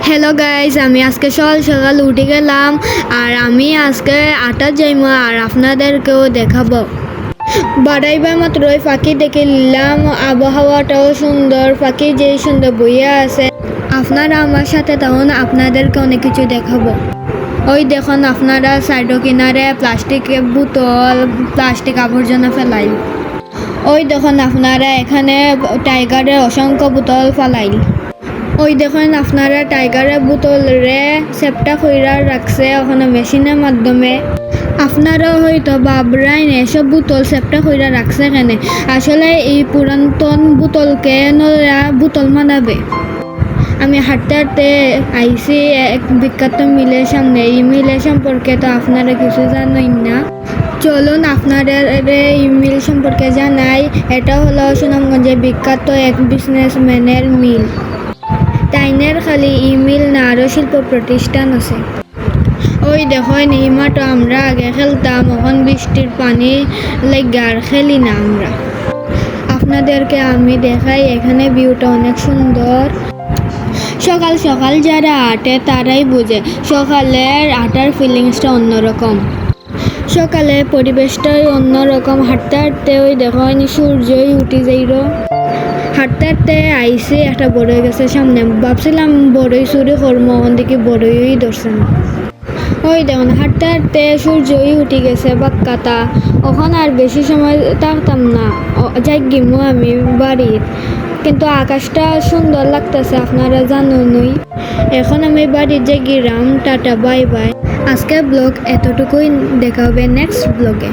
Hello guys, আমি আজকে সকাল সকাল উঠে গেলাম আর আমি আজকে আটা যাইমো আর আপনাদেরকেও দেখাবো। বাড়াইবার মাত্রই পাখি দেখে নিলাম, আবহাওয়াটাও সুন্দর, পাখি যে সুন্দর বইয়া আছে। আপনারা আমার সাথে তখন আপনাদেরকে অনেক কিছু দেখাবো। ওই দেখুন আপনারা সাইডো কিনারে প্লাস্টিকের বোতল, প্লাস্টিক আবর্জনা ফেলাই। ওই দেখুন আপনারা এখানে টাইগারের অসংখ্য বোতল ফেলাই। ওই দেখুন আপনারা টাইগারের বোতল রে সেপটা কইরা রাখছে ওখানে মেশিনের মাধ্যমে। আপনারা হয়তো ভাবরাইন এসব বোতল সেপটা কইরা রাখছে কেন, আসলে এই পুরাতন বোতলকে নরা বোতল মানাবে। আমি হাঁটতে হাঁটতে আইসি এক বিখ্যাত মিলের সামনে। এই মিলের সম্পর্কে তো আপনারা কিছু জানেন না, চলুন আপনাদের এই মিল সম্পর্কে জানাই। এটা হলো সুনামগঞ্জের বিখ্যাত এক বিজনেসম্যানের মিল। তাইনের খালি ইমিল না আরও শিল্প প্রতিষ্ঠান আছে। ওই দেখেন এই মাঠে আমরা আগে খেলতাম, এখন বৃষ্টির পানি লেগে আর খেলি না আমরা। আপনাদেরকে আমি দেখাই, এখানে ভিউটা অনেক সুন্দর। সকাল সকাল যারা হাঁটে তারাই বোঝে সকালের হাঁটার ফিলিংসটা অন্যরকম। সকালে পরিবেশটাই অন্যরকম। হাঁটতে হাঁটতে ওই দেখেন সূর্যই উঠে যাইল। হাঁটতে হাঁটতে আইসে একটা বড়ই গেছে সামনে, ভাবছিলাম বড়ই চুরি করবো, ওখান থেকে বড়ই ধরছে না। ওই দেখুন হাঁটতে হাঁটতে সূর্যই উঠে গেছে বাক্কাতা। ওখান আর বেশি সময় থাকতাম না, যাই গিমো আমি বাড়ির। কিন্তু আকাশটা সুন্দর লাগতেছে, আপনারা জানুনই। এখন আমি বাড়ির যে গিরাম। Tata, bye bye. আজকের ব্লগ এতটুকুই, দেখা হবে নেক্সট ব্লগে।